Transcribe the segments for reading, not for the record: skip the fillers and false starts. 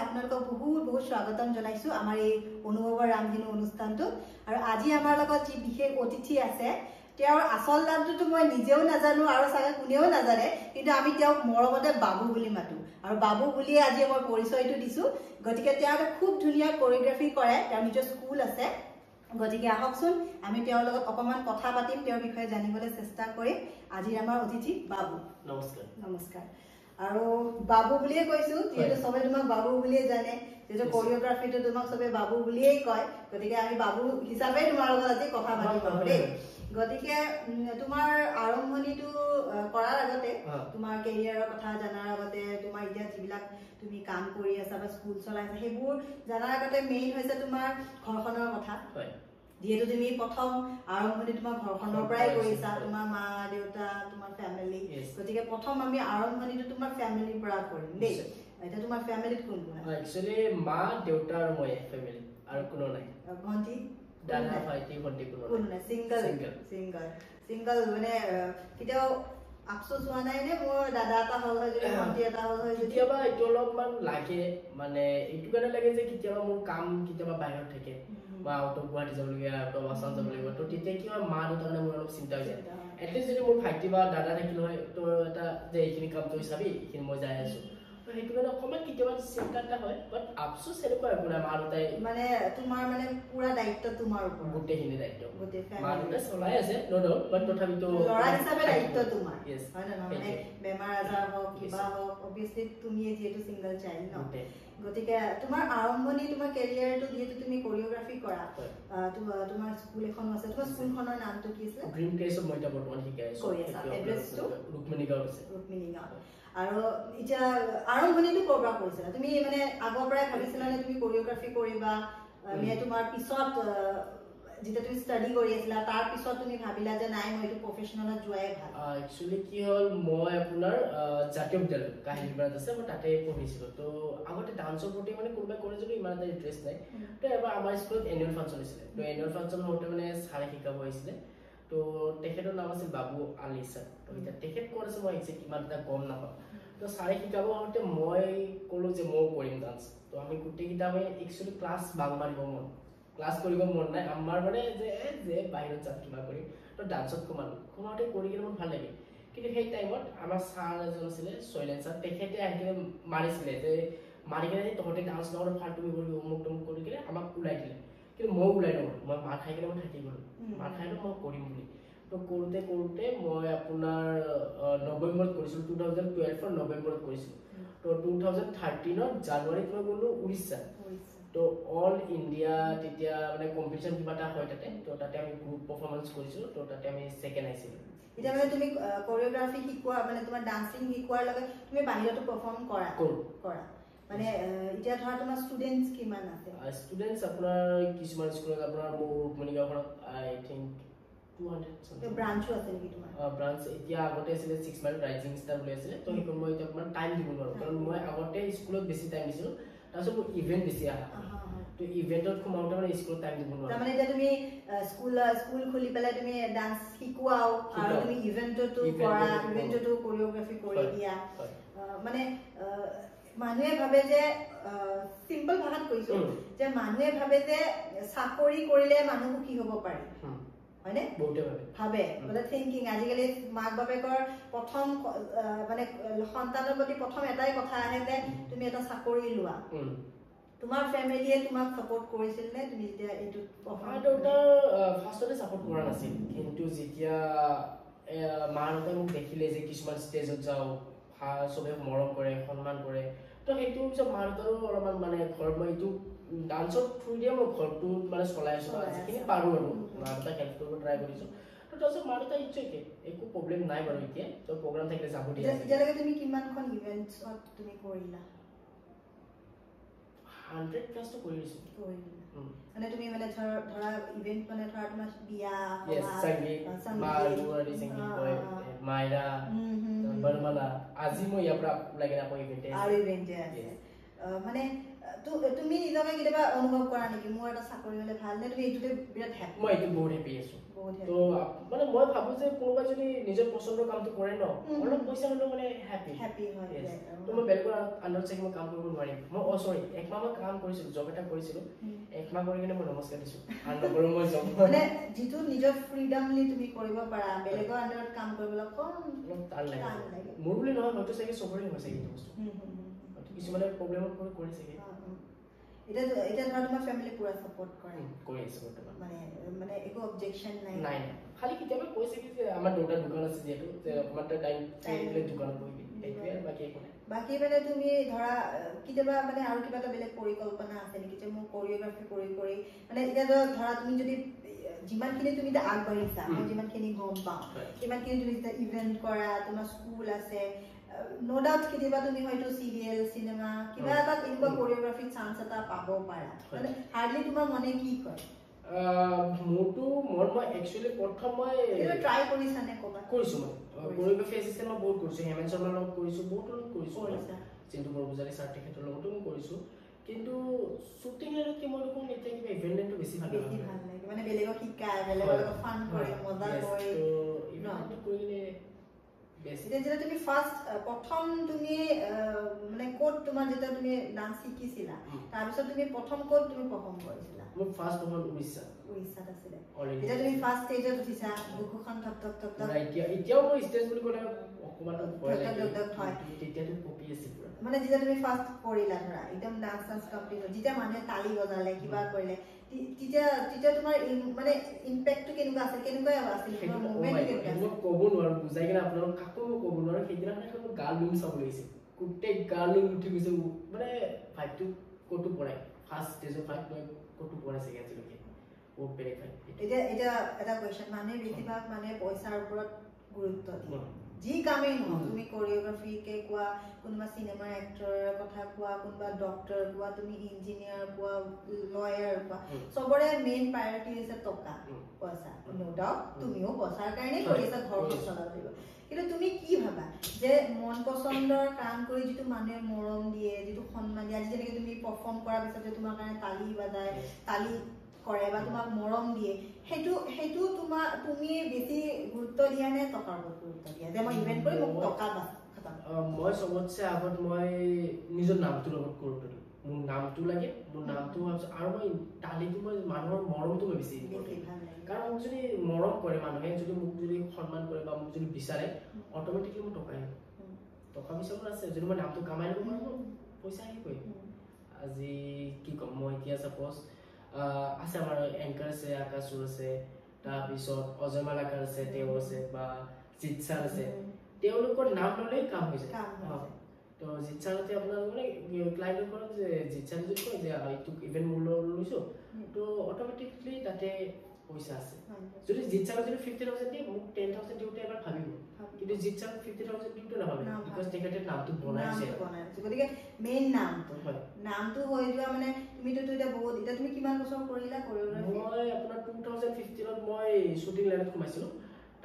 আপোনালোকক বহুত স্বাগতম জনাইছো আমাৰ এই অনুভৱৰ ৰামধেনু অনুষ্ঠানটো আৰু আজি আমাৰ লগত যি বিশেষ অতিথি আছে তেওঁৰ আসল নামটো মই নিজেও নাজানো আৰু সাগা কোনেও নাজানে কিন্তু আমি তেওঁক মৰমতে বাবু বুলি মাতো আৰু বাবু বুলি আজি মই পৰিচয়টো দিছো গতিকে তেওঁ খুব ধুনীয়া কোৰিওগ্ৰাফি কৰে তেওঁৰ নিজৰ স্কুল আছে গতিকে আহকচোন আমি তেওঁৰ লগত অকমান কথা পাতিম তেওঁৰ বিষয়ে জানিবলৈ চেষ্টা কৰিম আজি আমাৰ অতিথি বাবু নমস্কাৰ নমস্কাৰ আৰু বাবু বুলিয়ে কৈছো যেটো সবে তোমাক বাবু বুলিয়ে জানে যেটো কোৰিওগ্ৰাফিটো তোমাক সবে বাবু বুলিয়ে কয় গতিকে আমি বাবু হিচাপে তোমাৰ লগত আজি কথা পাতিম দেই গতিকে তোমাৰ আৰম্ভণিটো কৰাৰ আগতে তোমাৰ কেৰিয়াৰৰ কথা জানাৰ আগতে তোমাৰ এতিয়া যিবিলাক তুমি কাম কৰি আছা বা স্কুল চলাইছা সেইবোৰ জানাৰ আগতে মেইন হৈছে তোমাৰ ঘৰখনৰ কথা হয় যেহেতু তুমি প্ৰথম আৰম্ভণি তোমাৰ ঘৰখনৰ পৰাই কৰিছা তোমাৰ মা দেউতা তোমাৰ ফ্যামিলি গতিকে প্ৰথম আমি আৰম্ভণিটো তোমাৰ ফ্যামিলিৰ পৰা কৰিম দেই এটা তোমাৰ ফ্যামিলিত কোন কোন আছে একচুয়ালি মা দেউতা আৰু মই ফ্যামিলি আৰু কোনো নাই ভন্টি দাদা ভাইটি ভন্টি কোনো নাই সিঙ্গল মানে কিটাও আফসোস হোৱা নাই নে মোৰ দাদা এটা হ'ল হয় যদি ভন্টি এটা হ'ল হয় যদি কেতিয়াবা এইটো অলপমান লাগে মানে এইটো কাৰণে লাগে যে কেতিয়াবা মোৰ কাম কেতিয়াবা বাহিৰত থাকে বা আউট অফ গুৱাহাটী যাবলগীয়া আউট অফ আসাম যাবলগীয়া তো তেতিয়া কি হয় মা দেউতাৰ কাৰণে মোৰ অলপ চিন্তা হৈ যায় এটলিষ্ট যদি মোৰ ভাইটি বা দাদা থাকিল হয় তো এটা যে এইখিনি কাম তই চাবি এইখিনি মই যাই আছো তো সেইটো কাৰণে অকণমান কেতিয়াবা চিন্তা এটা হয় বাট আফসোস এনেকুৱা একো নাই মা দেউতাই মানে তোমাৰ মানে পুৰা দায়িত্ব তোমাৰ ওপৰত গোটেইখিনি দায়িত্ব গোটেই মা দেউতাই চলাই আছে নো ডাউট বাট তথাপিতো ল'ৰা হিচাপে দায়িত্ব তোমাৰ Yes. হয় না মানে বেমাৰ আজাৰ হওক কিবা হওক অবভিয়াছলি তুমি যিহেতু সিঙ্গল চাইল্ড ন গতিকে তোমাৰ আৰম্ভণি তোমাৰ কেৰিয়াৰটো যেহেতু তুমি কোৰিওগ্ৰাফি কৰা তোমাৰ স্কুল এখন আছে তোমাৰ স্কুলখনৰ নামটো কি আছে ড্ৰিম কেছ অফ মইটা বৰ্তমান শিকাই আছো এড্ৰেছটো ৰুক্মিণী গাঁও আছে আৰু এতিয়া আৰম্ভণিটো কৰবা কৰিছিলা তুমি মানে আগৰ পৰাই ভাবিছিলা নে তুমি কোৰিওগ্ৰাফি কৰিবা নে তোমাৰ পিছত যেতিয়া তুমি ষ্টাডি কৰি আছিলা তাৰ পিছত তুমি ভাবিলা যে নাই মই এইটো প্ৰফেশনালত যোৱাই ভাল একচুয়ালি কি হল মই আপোনাৰ জাতীয় বিদ্যালয় কাহিনীপাৰাত আছে মই তাতে পঢ়িছিলো তো আগতে ডান্সৰ প্ৰতি মানে কোনোবাই কৰে যদি ইমান এটা ইন্টাৰেষ্ট নাই তো এবাৰ আমাৰ স্কুলত এনুৱেল ফাংচন হৈছিলে তো এনুৱেল ফাংচন হওঁতে মানে ছাৰে শিকাব আহিছিলে তো তেখেতৰ নাম আছিল বাবু আলী ছাৰ তো এতিয়া তেখেত ক'ত আছে মই একজেক্ট ইমান এটা গম নাপাওঁ তো ছাৰে শিকাব আহোঁতে মই ক'লো যে মই কৰিম ডান্স তো আমি গোটেইকেইটা আমি একচুৱেলি ক্লাছ বাং মাৰিব মন ক্লাছ কৰিব মন নাই আমাৰ মানে যে বাহিৰত যাম কিবা কৰিম তো ডান্সত সোমাওঁতে কৰি কিনে মোৰ ভাল লাগে কিন্তু সেই টাইমত আমাৰ ছাৰ এজন আছিলে শৈলেন ছাৰ তেখেতে আহি কিনে মাৰিছিলে যে মাৰি কিনে তহঁতে ডান্স নকৰ ফাল্টুমি কৰিবি অমুক তমুক কৰি কিনে আমাক ওলাই দিলে কিন্তু মই ওলাই নগ'লো মই মাৰ খাই কিনে মই থাকি গ'লো মাৰ খাইতো মই কৰিম বুলি তো কৰোঁতে মই আপোনাৰ নৱেম্বৰত কৰিছিলোঁ 2012 নৱেম্বৰত কৰিছিলোঁ তো 2013 জানুৱাৰীত মই গ'লো উৰিষ্যা তো অল ইণ্ডিয়া তেতিয়া মানে কম্পিটিশ্যন কিবা এটা হয় তাতে তো তাতে আমি গ্ৰুপ পাৰফৰ্মেঞ্চ কৰিছিলোঁ তো তাতে আমি ছেকেণ্ড আহিছিলোঁ এতিয়া মানে তুমি কোৰিওগ্ৰাফি শিকোৱা মানে তোমাৰ ডান্সিং শিকোৱাৰ লগে তুমি বাহিৰতো পাৰফৰ্ম কৰা মানে এতিয়া ধৰা তোমাৰ ষ্টুডেন্টস কিমান আছে ষ্টুডেন্টস আপোনাৰ কিছুমান স্কুলত আপোনাৰ মোৰ ৰুক্মিণীগাঁওখনত আই থিংক 200 ব্ৰাঞ্চো আছে নেকি তোমাৰ ব্ৰাঞ্চ এতিয়া আগতে আছিলে 6 মাইল ৰাইজিং ষ্টাৰ বুলি আছিলে তো সেইখন মই এতিয়া অকণমান টাইম দিব নোৱাৰোঁ কাৰণ মই আগতে স্কুলত বেছি টাইম দিছিলোঁ তাৰপিছত মোৰ ইভেণ্ট বেছি আহা তো ইভেণ্টত সোমাওঁতে মানে স্কুলত টাইম দিব নোৱাৰোঁ তাৰমানে এতিয়া তুমি স্কুল খুলি পেলাই তুমি ডান্স শিকোৱাও আৰু তুমি ইভেণ্টতো কৰা ইভেণ্টতো কোৰিওগ্ৰাফি কৰি দিয়া মানে মানুহে ভাবে যে সিম্পল ভাষাত কৈছো যে মানুহে ভাবে যে চাকৰি কৰিলে মানুহ কি হ'ব পাৰে হয়নে বহুতে ভাবে মানে থিংকিং আজিকালি মাক বাপেকৰ প্ৰথম মানে সন্তানৰ প্ৰতি প্ৰথম এটাই কথা আহে যে তুমি এটা চাকৰি লোৱা তোমাৰ ফ্যামিলিয়ে তোমাক সাপোৰ্ট কৰিছিল নে তুমি যেতিয়া এইটো ফাৰ্ষ্টতে সাপোৰ্ট কৰা নাছিল কিন্তু যেতিয়া মাহঁতে মোক দেখিলে যে কিছুমান ষ্টেজত যাওঁ চবে মৰম কৰে সন্মান কৰে তো সেইটো পিছত মাহঁতৰো অলপমান মানে ঘৰত মই এইটো ডান্সৰ থ্ৰু দিয়ে মই ঘৰটো মানে চলাই আছো যিখিনি পাৰোঁ আৰু মা-দেউতাক হেল্প কৰিব ট্ৰাই কৰিছোঁ তো তাৰপিছত মা-দেউতা ইচ্ছাকে একো প্ৰব্লেম নাই বাৰু এতিয়া তো প্ৰগ্ৰাম থাকিলে যাব দিয়ে এতিয়ালৈকে তুমি কিমানখন ইভেণ্টছত তুমি কৰিলা 100 প্লাস তো কৰি দিছো মানে তুমি মানে ধৰা ইভেন্ট মানে ধৰা তোমাৰ বিয়া মাইৰা বৰমালা আজি মই ইয়াৰ পৰা লাগে আকৌ ইভেন্টে আছে মানে তুমি নিজকে কেতিয়াবা অনুভৱ কৰা নেকি মোৰ এটা চাকৰি হলে ভাল নে তুমি এইটোতে বিৰাট হেপি মই এইটো বহুত হেপি আছো তো মানে মই ভাবো যে কোনোবাই যদি নিজৰ পছন্দৰ কামটো কৰে ন অলপ পইচা হ'লেও মানে হেপি হয় তো মই বেলেগৰ আন্ডাৰত চাই মই কাম কৰিব নোৱাৰিম মই সৰি এক মাহ মই কাম কৰিছিলো জব এটা কৰিছিলো এক মাহ কৰি কিনে মই নমস্কাৰ দিছো আৰু নকৰো মই জব মানে যিটো নিজৰ ফ্ৰীডমলি তুমি কৰিব পাৰা বেলেগৰ আন্ডাৰত কাম কৰিবলৈ কম টান লাগে মোৰ বুলি নহয় হয়তো চাগে চবৰে হৈছে এইটো বস্তু কিছুমানে প্ৰব্লেমত কৰি চাগে এটা ধৰা তোমাৰ ফ্যামিলি পুৰা সাপোৰ্ট কৰি আছে বৰ্তমান মানে একো অবজেকশন নাই খালি কেতিয়াবা কৈছে কি যে আমাৰ দুটা দোকান আছে যেটো যে অকমান টাইম দিলে দোকানত বহি এইটোৱে আৰু বাকি একো নাই বাকি মানে তুমি ধৰা কেতিয়াবা মানে আৰু কিবা এটা বেলেগ পৰিকল্পনা আছে নেকি যে মোৰ কোৰিওগ্ৰাফি কৰি মানে এতিয়া ধৰা তুমি যদি যিমানখিনি তুমি আগবাঢ়িছা মই যিমানখিনি গম পাওঁ কিমানখিনি তুমি ইভেন্ট কৰা তোমাৰ স্কুল আছে নো ডাউট কেতিয়াবা তুমি হয়তো সিৰিয়াল সিনেমা কিবা এটা এনেকুৱা কোৰিওগ্ৰাফি চান্স এটা পাব পাৰা মানে হাৰ্ডলি তোমাৰ মনে কি কয় মোৰটো মই একচুয়ালি প্ৰথম মই এটা ট্ৰাই কৰিছা নে কবা কৰিছো মই কোৰিওগ্ৰাফি এসিস্টেন্ট মই বহুত কৰিছো হেমেন শৰ্মাৰ লগত কৰিছো বহুত লগত কৰিছো চিন্তু বৰপূজাৰী সাৰ্টিফিকেটৰ লগতো কৰিছো কিন্তু শুটিং এত কি মই কোন এটা কিবা ইভেন্টটো বেছি ভাল লাগে মানে বেলেগক শিকায় বেলেগৰ লগত ফান কৰে মজা কৰে তো ইভেন্টটো কৰিলে যেটা তুমি ফার্স্ট প্রথম তুমি মানে কোড তোমার যেটা তুমি ডান্স শিকিছিলা তার পিছত তুমি প্রথম কোড তুমি পারফর্ম কৰিছিলা মই ফার্স্ট পারফর্ম উড়িষ্যাত আছিল এটা তুমি ফার্স্ট স্টেজত উঠিছা বুকুখন থক থক থক থক এতিয়াও মই স্টেজ বুলি ক'লে অকমান ভয় লাগে তেতিয়াটো কপি আছে পুৰা মানে যেটা তুমি ফাৰ্স্ট কৰিলা ধৰা একদম ডান্স কমপ্লিট যেটা মানুহে তালি বজালে কিবা কৰিলে তেতিয়া তোমাৰ মানে ইমপ্যাক্টটো কেনেকুৱা আছিল কেনেকুৱা আছিল তোমাৰ মুভমেন্ট কেনেকুৱা মই ক'ব নোৱাৰো বুজাই কিনে আপোনালোক কাকো মই ক'ব নোৱাৰো সেইদিনা মানে গাল লুম চাব লাগিছিল গোটেই গাল লুম উঠি গৈছে মানে ফাইটটো ক'তো পৰাই ফাৰ্ষ্ট ষ্টেজৰ ফাইট মই ক'তো পৰাই চাগে আজিলৈকে বহুত বেলেগ ফাইট এতিয়া এটা কোৱেশ্চন মানে বেছিভাগ মানে পইচাৰ ওপৰত গুৰুত্ব দিয়ে যি কামেই নহওক তুমি কোৰিওগ্ৰাফিকে কোৱা কোনোবা চিনেমাৰ এক্টৰৰ কথা কোৱা কোনোবা ডক্টৰ কোৱা তুমি ইঞ্জিনিয়াৰ কোৱা লয়াৰ কোৱা সবৰে মেইন প্ৰায়োৰিটি হৈছে টকা পইচা নো ডাউট তুমিও পইচাৰ কাৰণে কৰিছা ঘৰখন চলাবলৈ কিন্তু তুমি কি ভাবা যে মন পছন্দৰ কাম কৰি যিটো মানুহে মৰম দিয়ে যিটো সন্মান দিয়ে আজি যেনেকৈ তুমি পাৰফৰ্ম কৰাৰ পিছত যে তোমাৰ কাৰণে তালি বাজায় তালি কৰে বা তোমাক মৰম দিয়ে হেতু তুমি বেছি গুৰুত্ব দিয়া নে টকাৰ ওপৰত গুৰুত্ব দিয়া যে মই ইভেন্ট কৰি মোক টকা মই সবতছে আগত মই নিজৰ নামটো লগত গুৰুত্ব দিওঁ মোৰ নামটো লাগে মোৰ নামটো আৰু মই তালিটো মই মানুহৰ মৰমটো মই বেছি কাৰণ মোক যদি মৰম কৰে মানুহে যদি মোক যদি সন্মান কৰে বা মোক যদি বিচাৰে অট'মেটিকলি মই টকা বিচাৰিব আছে যদি মই নামটো কামাই ল'ব পাৰোঁ পইচা আহিবই আজি কি ক'ম মই এতিয়া চাপ'জ আছে আমাৰ এংকাৰ আছে আকাশুৰ আছে তাৰপিছত অজয় মালাকাৰ আছে তেওঁ আছে বা জিৎ ছাৰ আছে তেওঁলোকৰ নাম ল'লেই কাম হৈ যায় তো জিৎ ছাৰতে আপোনাৰ মানে ক্লাইণ্টৰ পৰা যে জিৎ ছাৰে যদি কয় যে এইটো ইভেণ্ট মূল্য লৈছোঁ তো অট'মেটিকলি তাতে পইচা আছে যদি জিৎ ছাৰক যদি 50,000 দিয়ে মোক 10,000 দিওঁতে এবাৰ ভাবিব কিন্তু জিৎ ছাৰক 50,000 দিওঁতে নাভাবিব বিকজ তেখেতে নামটো বনাইছে গতিকে মেইন নামটো হৈ যোৱা মানে তুমিতো এতিয়া বহুত এতিয়া তুমি কিমান বছৰ কৰিলা কোৰিওগ্ৰাফি মই আপোনাৰ 2015ত মই শ্বুটিং লাইনত সোমাইছিলোঁ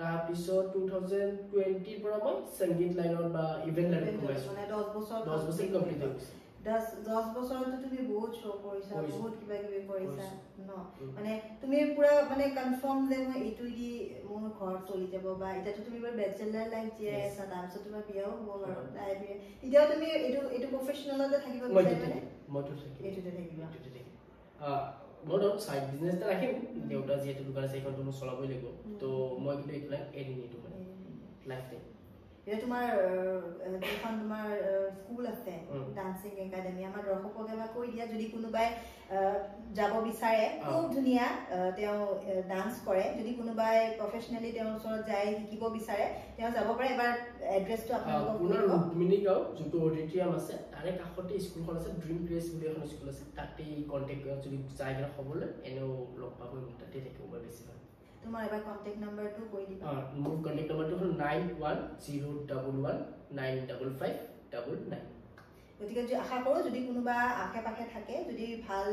তাৰপিছত 2020 পৰা মই সংগীত লাইনত বা ইভেন্ট লাইনত সোমাইছোঁ মানে 10 বছৰ কমপ্লিট হৈ গৈছে 10 বছৰতো তুমি বহুত শ্ব' কৰিছা বহুত কিবা কিবি কৰিছা ন মানে তুমি পুৰা মানে কনফাৰ্ম যে মই এইটো দি মোৰ ঘৰ চলি যাব বা এতিয়াতো তুমি বাৰু বেচেলাৰ লাইফ জীয়াই আছা তাৰপিছত তোমাৰ বিয়াও হ'ব বাৰু তাই বিয়া এতিয়াও তুমি এইটো প্ৰফেচনেলতে থাকিব বিচাৰিবানে মইতো থাকিম এইটোতে থাকিবা মই ধৰক চাইড বিজনেছ এটা ৰাখিম দেউতা যিহেতু দোকান আছে সেইখনটো মই চলাবই লাগিব তো মই কিন্তু এইবিলাক এৰি নিদিওঁ মানে লাইফ টাইম এটা তোমাৰ যিখন তোমাৰ স্কুল আছে ডান্সিং একাডেমি আমাৰ দৰ্শককে এবাৰ কৈ দিয়া যদি কোনোবাই যাব বিচাৰে খুব ধুনীয়া তেওঁ ডান্স কৰে যদি কোনোবাই প্ৰফেচনেলি তেওঁৰ ওচৰত যায় শিকিব বিচাৰে তেওঁ যাব পাৰে এবাৰ এড্ৰেছটো আপোনালোকক পুনৰ ৰুক্মিণী গাঁও যোনটো অডিটৰিয়াম আছে তাৰে কাষতে স্কুলখন আছে ড্ৰিম প্লেচ বুলি এখন স্কুল আছে তাতে কণ্টেক্ট যদি যায় কিনে খবৰ লয় এনেও লগ পাব তাতে থাকিব মই বেছি ভাল তোমাৰ এবাৰ কন্টাক্ট নাম্বাৰটো কৈ দিবা মোৰ কন্টাক্ট নাম্বাৰটো হ'ল 9101195599 গতিকে আশা কৰোঁ যদি কোনোবা আশে পাশে থাকে যদি ভাল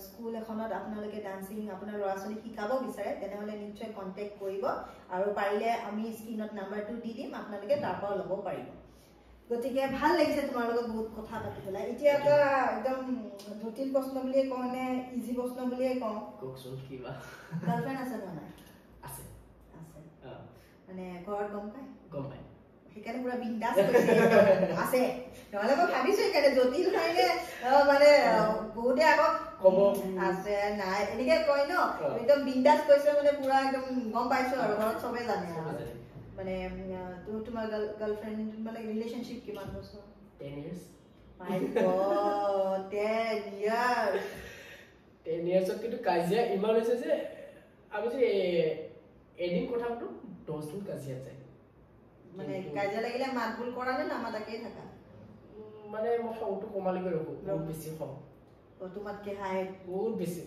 স্কুল এখনত আপোনালোকে ডান্সিং আপোনাৰ ল'ৰা ছোৱালীক শিকাব বিচাৰে তেনেহ'লে নিশ্চয় কন্টেক্ট কৰিব আৰু পাৰিলে আমি স্ক্ৰীনত নাম্বাৰটো দি দিম আপোনালোকে তাৰ পৰা ল'ব পাৰিব গতিকে ভাল লাগিছে তোমাৰ লগত বহুত কথা পাতি পেলাই এতিয়া এটা একদম জটিল প্ৰশ্ন বুলিয়ে কওঁ নে ইজি প্ৰশ্ন বুলিয়ে কওঁ কওকচোন কিবা গাৰ্লফ্ৰেণ্ড আছে নে নাই আছে আছে মানে ঘৰত গম পায় সেইকাৰণে পুৰা বিন্দাস আছে নহ'লে মই ভাবিছো সেইকাৰণে জটিল কাৰণে মানে বহুতে আকৌ ক'ব আছে নাই এনেকে কয় ন একদম বিন্দাস কৈছে মানে পুৰা একদম গম পাইছো আৰু ঘৰত চবে জানে মানে তোমাৰ গাৰ্লফ্ৰেণ্ড মানে ৰিলেশনশ্বিপ কিমান বছৰ 10 years my god 10 years 10 years কিন্তু কাজিয়া ইমান হৈছে যে আমি যে এদিন কথা পাতো 10 দিন কাজিয়া যায় মানে কাজিয়া লাগিলে মাতবুল কৰা নে নামাতাকেই থাকা মানে মই খংটো কমালি কৰি ৰাখো বহুত বেছি খং তোমাতকে হাই বহুত বেছি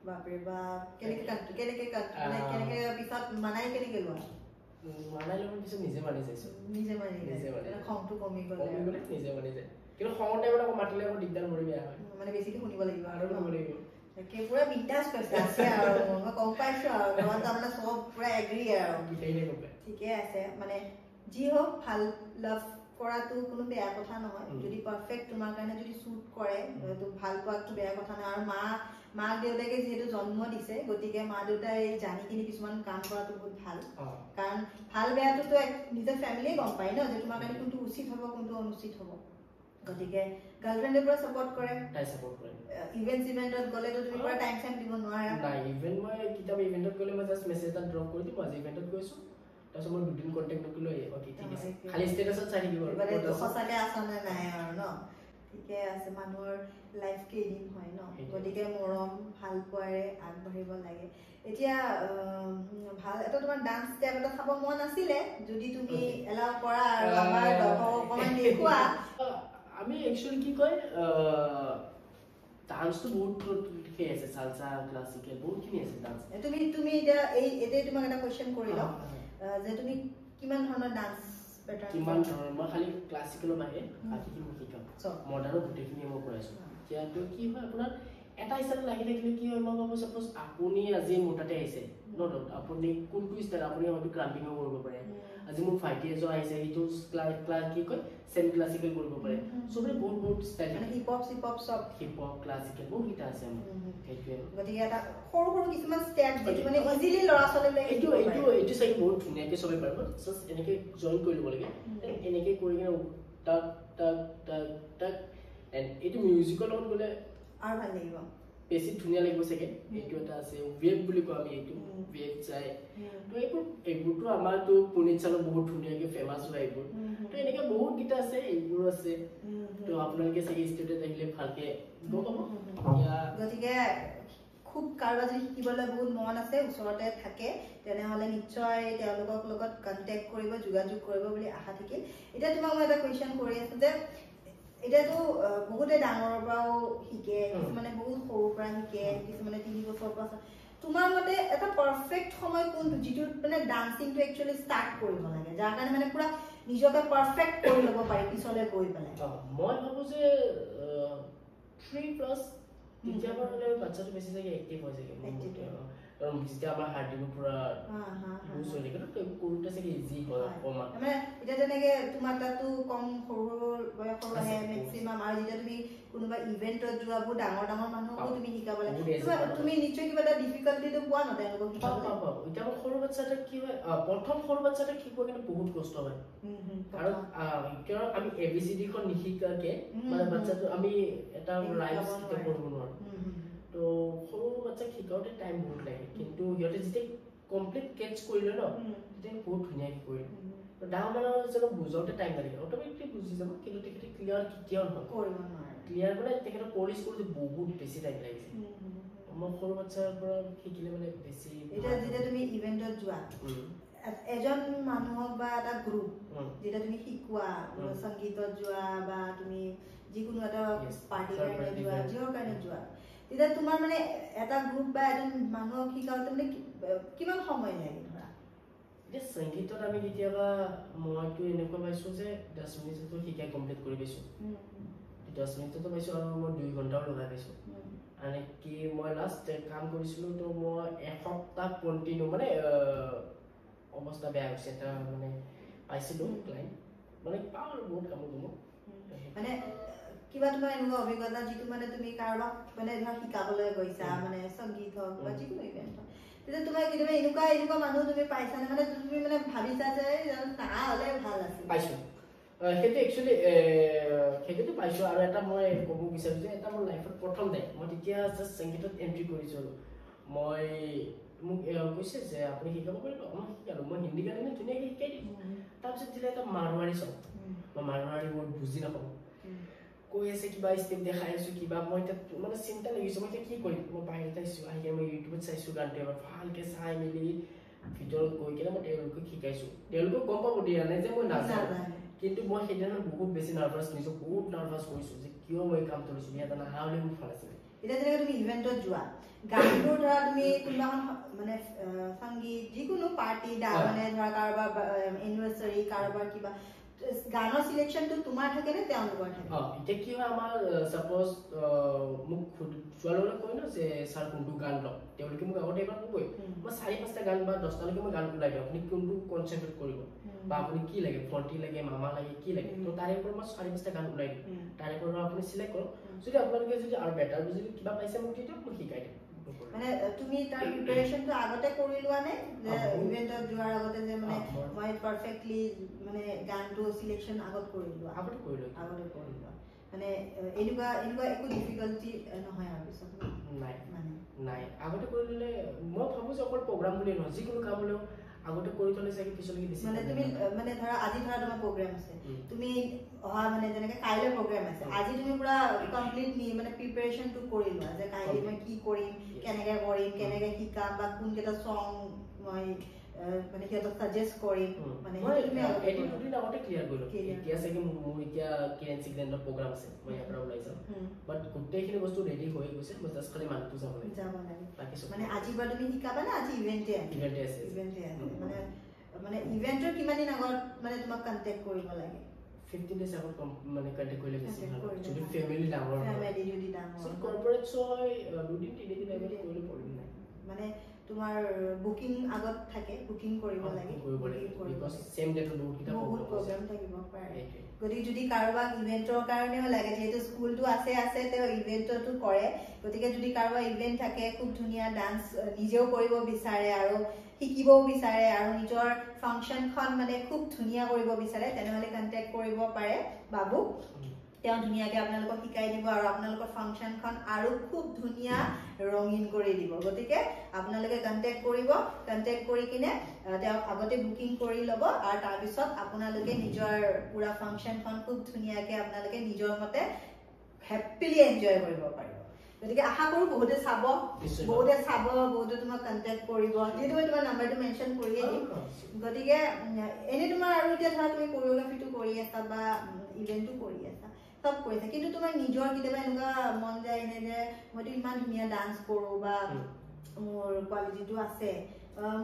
বাপৰে বাপ কেনেকে পিছত মানাই কেনেকে লোৱা মানাই লোৱাৰ পিছত নিজে মানি যাইছো নিজে মানি খংটো কমি গ'লে নিজে মানি যায় কিন্তু খঙৰ টাইমত আকৌ মাতিলে আকৌ দিগদাৰ কৰি বেয়া হয় মানে বেছিকে শুনিব লাগিব আৰু শুনিব লাগিব তাকে পুৰা বিন্দাস কৈছে আছে আৰু মই গম পাইছো আৰু ঘৰত তাৰমানে চব পুৰা এগ্ৰি আৰু ঠিকে আছে মানে যি হওক ভাল লাভ কৰাটো কোনো বেয়া কথা নহয় যদি পাৰফেক্ট তোমাৰ কাৰণে যদি শুট কৰে তো ভাল পোৱাটো বেয়া কথা নহয় আৰু মাক দেউতাকে যিহেতু জন্ম দিছে গতিকে মা দেউতাই জানি কিনি কিছুমান কাম কৰাটো বহুত ভাল কাৰণ ভাল বেয়াটোতো নিজৰ ফেমিলিয়ে গম পায় ন যে তোমাৰ কাৰণে কোনটো উচিত হ'ব কোনটো অনুচিত হ'ব গতিকে গাৰ্লফ্ৰেণ্ডে পুৰা সাপোৰ্ট কৰে তাই সাপোৰ্ট কৰে ইভেন্টত গ'লে তো তুমি পুৰা টাইম দিব নোৱাৰা নাই ইভেন্ট মই কিতাপ ইভেন্টত গ'লে মই জাস্ট মেছেজ এটা ড্ৰপ কৰি দিম আজি ইভেন্টত গৈছো তাৰপিছত মই দুদিন কণ্টেক্ট নকৰিলো অ'কে ঠিক আছে খালি ষ্টেটাছত চাই থাকিব মানে সঁচাকে আছানে নাই আৰু ন ঠিকে আছে মানুহৰ লাইফ কেইদিন হয় ন গতিকে মৰম ভাল পোৱাৰে আগবাঢ়িব লাগে এতিয়া ভাল এটা তোমাৰ ডান্স ষ্টেপ এটা চাব মন আছিলে যদি তুমি এলাউ কৰা আৰু আমাৰ দৰ্শকক অকণমান দেখুওৱা আমি একচুৱেলি কি কয় ডান্সটো বহুত সেই আছে সালসা ক্লাসিক্যাল বহুতখিনি আছে ডান্স তুমি এতিয়া এই তোমাক এটা কোৱেশ্চন কৰি লওঁ যে তুমি কিমান ধৰণৰ ডান্স পেটাৰ্ণ কিমান ধৰণৰ মই খালি ক্লাসিক্যালৰ বাহিৰে বাকীখিনি মই শিকাম মডাৰ্ণৰ গোটেইখিনি মই কৰাইছো এতিয়াতো কি হয় আপোনাৰ এটা ষ্টাইল লাগি থাকিলে কি হয় মই ভাবো সাপোজ আপুনি আজি মোৰ তাতে আহিছে ন আপুনি কোনটো ষ্টাইল আপুনি হয়তো ক্ৰাম্পিঙো কৰিব পাৰে আজি মোৰ ফাইটি এজো আহিছে সেইটো ক্লাস কি কয় সেমি ক্লাসিক্যাল কৰিব পাৰে সবে বহুত ষ্টাইল মানে হিপ হপ সব হিপ হপ ক্লাসিক্যাল বহুত গীতা আছে আমাৰ সেইটোৱে গতিকে এটা সৰু কিছুমান ষ্টেপ যেটো মানে ইজিলি লৰা ছোৱালীলৈ এইটো চাই বহুত ধুনীয়াকে সবে পাৰিব জাস্ট এনেকে জইন কৰি ল'ব লাগে এনেকে কৰি কিনে টাক টাক টাক টাক এণ্ড এইটো মিউজিকৰ লগত গ'লে আৰু ভাল লাগিব বেছি ধুনীয়া লাগিব চাগে এইটো এটা আছে ৱেভ বুলি কওঁ আমি এইটো ৱেভ চাই তো এইবোৰতো আমাৰতো পুনিত চালত বহুত ধুনীয়াকে ফেমাছ হয় এইবোৰ তো এনেকে বহুত গীতা আছে এইবোৰ আছে তো আপোনালোকে চাগে ষ্টুডিঅ'ত আহিলে ভালকে গম পাব গতিকে খুব কাৰোবাৰ যদি শিকিবলৈ বহুত মন আছে ওচৰতে থাকে তেনেহ'লে নিশ্চয় তেওঁলোকক লগত কণ্টেক্ট কৰিব যোগাযোগ কৰিব বুলি আশা থাকিল এতিয়া তোমাক মই এটা কুৱেশ্যন কৰি আছো যে এতিয়াতো বহুতে ডাঙৰৰ পৰাও শিকে কিছুমানে বহুত সৰুৰ পৰা শিকে কিছুমানে 3 বছৰৰ পৰা তোমাৰ মতে এটা পাৰফেক্ট সময় কোনটো যিটো মানে ডান্সিংটো একচুৱেলি ষ্টাৰ্ট কৰিব লাগে যাৰ কাৰণে মানে পুৰা নিজকে পাৰফেক্ট কৰি ল'ব পাৰি পিছলৈ গৈ পেলাই মই ভাবো যে 3+ তেতিয়া মানে বাচ্চাটো বেছি চাগে এক্টিভ হৈ থাকে কাৰণ যেতিয়া আমাৰ হাৰ্টবিট পুৰা বুজ হৈ থাকে তো কোনটা চাগে ইজি হয় কমা মানে এটা যেনেকে তোমাৰ তাতো কম সৰু বয়সৰ মানে মেক্সিমাম আৰু যেতিয়া তুমি কোনোবা ইভেন্টত যোৱা বহুত ডাঙৰ মানুহকো তুমি শিকাব লাগে তুমি নিশ্চয় কিবা এটা ডিফিকাল্টিটো পোৱা ন তেওঁলোকক শিকাব এতিয়া সৰু বাচ্চাটা কি হয় প্ৰথম সৰু বাচ্চাটা শিকোৱা কিন্তু বহুত কষ্ট হয় কাৰণ আমি ABCD খন নিশিকাকে মানে বাচ্চাটো আমি এটা ৰাইমছ কিতাপ পঢ়িব নোৱাৰো তো সৰু বাচ্চাক শিকাওতে টাইম বহুত লাগে কিন্তু সিহঁতে যেতিয়া কমপ্লিট কেচ কৰিলে ন তেতিয়া বহুত ধুনীয়াকৈ কৰিলে তো ডাঙৰ যেন বুজাওতে টাইম লাগে অট'মেটিকলি বুজি যাব কিন্তু তেখেতে ক্লিয়াৰ কেতিয়াও নহয় ক্লিয়াৰ মানে তেখেতে পলিচ কৰোঁতে বহুত বেছি টাইম লাগিছে মই সৰু বাচ্চাৰ পৰা শিকিলে মানে বেছি এতিয়া যেতিয়া তুমি ইভেন্টত যোৱা এজন মানুহক বা এটা গ্ৰুপ যেতিয়া তুমি শিকোৱা সংগীতত যোৱা বা তুমি যিকোনো এটা পাৰ্টিৰ কাৰণে যোৱা যিহৰ কাৰণে যোৱা তেতিয়া তোমাৰ মানে এটা গ্ৰুপ বা এজন মানুহক শিকাওঁতে মানে কিমান সময় লাগে ধৰা এতিয়া সংগীতত আমি কেতিয়াবা মইতো এনেকুৱা পাইছোঁ যে 10 মিনিটতো শিকাই কমপ্লিট কৰি পাইছোঁ 10 মিনিটতো পাইছোঁ আৰু মই 2 ঘণ্টাও লগাই পাইছোঁ মানে কি মই লাষ্ট কাম কৰিছিলোঁ তো মই এসপ্তাহ কণ্টিনিউ মানে অৱস্থা বেয়া হৈছে এটা মানে পাইছিলোঁ ক্লাইণ্ট মানে পাওঁ আৰু বহুত কামত গ'ম মানে কিবা তোমাৰ এনেকুৱা অভিজ্ঞতা যিটো মানে তুমি কাৰোবাক মানে ধৰা শিকাবলৈ গৈছা মানে সংগীত হওক বা যিকোনো ইভেণ্ট হওক তেতিয়া তোমাৰ কেতিয়াবা এনেকুৱা মানুহ তুমি পাইছানে মানে তুমি মানে ভাবিছা যে না হ'লে ভাল আছিল পাইছোঁ সেইটো একচুৱেলি সেইটোতো পাইছোঁ আৰু এটা মই ক'ব বিচাৰোঁ যে এটা মোৰ লাইফত প্ৰথম টাইম মই তেতিয়া জাষ্ট সংগীতত এণ্ট্ৰি কৰিছোঁ আৰু মই মোক কৈছে যে আপুনি শিকাব পাৰিব মই শিকালোঁ মই হিন্দী গান ধুনীয়াকৈ শিকাই দিলোঁ তাৰপিছত দিলে এটা মাৰোৱাৰী চং মই মাৰোৱাৰী ৱৰ্ড বুজি নাপাওঁ কৈ আছে কিবা ষ্টেপ দেখাই আছোঁ কিবা মই এতিয়া মানে চিন্তা লাগিছোঁ মই এতিয়া কি কৰিম মই বাহিৰত আহিছোঁ আহি মই ইউটিউবত চাইছোঁ গানটো এবাৰ ভালকৈ চাই মেলি ভিতৰত গৈ কিনে মই তেওঁলোকক শিকাইছোঁ তেওঁলোকক গম পাব দিয়া নাই যে মই নাজানো কিন্তু মই সেইদিনা বহুত বেছি নাৰ্ভাছ নিজক বহুত নাৰ্ভাছ কৰিছোঁ যে কিয় মই কামটো লৈছোঁ ইয়াত নাহা হ'লে মোৰ ভাল আছিলে এতিয়া যেনেকৈ তুমি ইভেণ্টত যোৱা গানবোৰ ধৰা তুমি কোনোবাখন মানে সংগীত যিকোনো পাৰ্টি মানে ধৰা কাৰোবাৰ এনিভাৰ্চাৰী কাৰোবাৰ কিবা গানৰ সিলেকশনটো তোমাৰ থাকে নে তেওঁলোকৰ থাকে এতিয়া কি হয় আমাৰ সাপোজ মোক যোৱাৰ লগে কয় ন যে ছাৰ কোনটো গান লওক তেওঁলোকে মোক আগতে এবাৰ ক'বই মই 4-5টা গান বা 10টালৈকে মই গান ওলাই দিওঁ আপুনি কোনটো কনচেন্ট্ৰেট কৰিব বা আপুনি কি লাগে ফ্ৰণ্টি লাগে মামা লাগে কি লাগে তো তাৰে পৰা মই 4-5টা গান ওলাই দিওঁ তাৰে পৰা আপুনি সিলেক্ট কৰক যদি আপোনালোকে যদি আৰু বেটাৰ যদি কিবা পাইছে মোক তেতিয়া মই শিকাই দিম মানে তুমি তাৰ প্ৰিপাৰেচনটো আগতে কৰি লোৱা নে যে ইভেন্টত যোৱাৰ আগতে যে মানে মই পাৰফেক্টলি মানে গানটো সিলেকশন আগত কৰি লোৱা আগতে কৰি লোৱা মানে এনেকুৱা একো ডিফিকাল্টি নহয় আৰু পিছত নাই আগতে কৰি ললে মই ভাবো যে অকল প্ৰগ্ৰাম বুলি নহয় যিকোনো কাম হ'লেও আগতে কৰি থলে চাগে পিছলৈকে বেছি মানে তুমি মানে ধৰা আজি ধৰা তোমাৰ প্ৰগ্ৰাম আছে তুমি অহা মানে যেনেকৈ কাইলৈ প্ৰগ্ৰাম আছে আজি তুমি পুৰা কমপ্লিট মানে প্ৰিপাৰেচনটো কৰি লোৱা যে কাইলৈ মই কি কৰিম কেনেকৈ শিকাম বা কোনকেইটা চং মই মানে সিহঁতক সাজেষ্ট কৰিম মানে তুমি এদিন দুদিন আগতে ক্লিয়াৰ কৰিলো এতিয়া চাগে মোৰ এতিয়া কেএন সিগনেলৰ প্ৰগ্ৰাম আছে মই ইয়াৰ পৰা ওলাই যাম বাট গোটেইখিনি বস্তু ৰেডি হৈ গৈছে মই জাষ্ট খালি মানুহটো যাব লাগে মানে আজি পৰা তুমি শিকাবা না আজি ইভেন্টে আছে মানে ইভেন্টৰ কিমান দিন আগত মানে তোমাক কন্টেক্ট কৰিব লাগে 15 days আগত মানে কন্টেক্ট কৰিলে বেছি ভাল যদি ফ্যামিলি ডাঙৰ সব কৰ্পোৰেট হয় 2-3 দিন আগত কৰিলে প্ৰবলেম নাই মানে তোমাৰ বুকিং আগত থাকে বুকিং কৰিব লাগে বিকজ সেম ডেট বহুত প্ৰগ্ৰাম থাকিব পাৰে গতিকে যদি কাৰোবাক ইভেন্টৰ কাৰণেও লাগে যেহেতু স্কুলটো আছে তেওঁ ইভেন্টটো কৰে গতিকে যদি কাৰোবাৰ ইভেন্ট থাকে খুব ধুনীয়া ডান্স নিজেও কৰিব বিচাৰে আৰু শিকিবও বিচাৰে আৰু নিজৰ ফাংচনখন মানে খুব ধুনীয়া কৰিব বিচাৰে তেনেহলে কন্টেক্ট কৰিব পাৰে বাবু তেওঁ ধুনীয়াকৈ আপোনালোকক শিকাই দিব আৰু আপোনালোকৰ ফাংচনখন আৰু খুব ধুনীয়া ৰঙীন কৰি দিব গতিকে আপোনালোকে কন্টেক্ট কৰি কিনে তেওঁ আগতে বুকিং কৰি ল'ব আৰু তাৰ পিছত আপোনালোকে নিজৰ পুৰা ফাংচনখন খুব ধুনীয়াকৈ আপোনালোকে নিজৰ মতে হেপিলি এনজয় কৰিব পাৰিব গতিকে আশা কৰো বহুতে চাব বহুতে তোমাক কন্টেক্ট কৰিব যিহেতু মই তোমাৰ নাম্বাৰটো মেনশ্যন কৰিয়ে দিম গতিকে এনে তোমাৰ আৰু এতিয়া ধৰা তুমি কোৰিঅ'গ্ৰাফিটো কৰি আছা বা ইভেণ্টটো কৰি আছা সব কৰিছে কিন্তু তোমাৰ নিজৰ কেতিয়াবা এনেকুৱা মন যায় এনে যে মইতো ইমান ধুনীয়া ডান্স কৰোঁ বা মোৰ কোৱালিটিটো আছে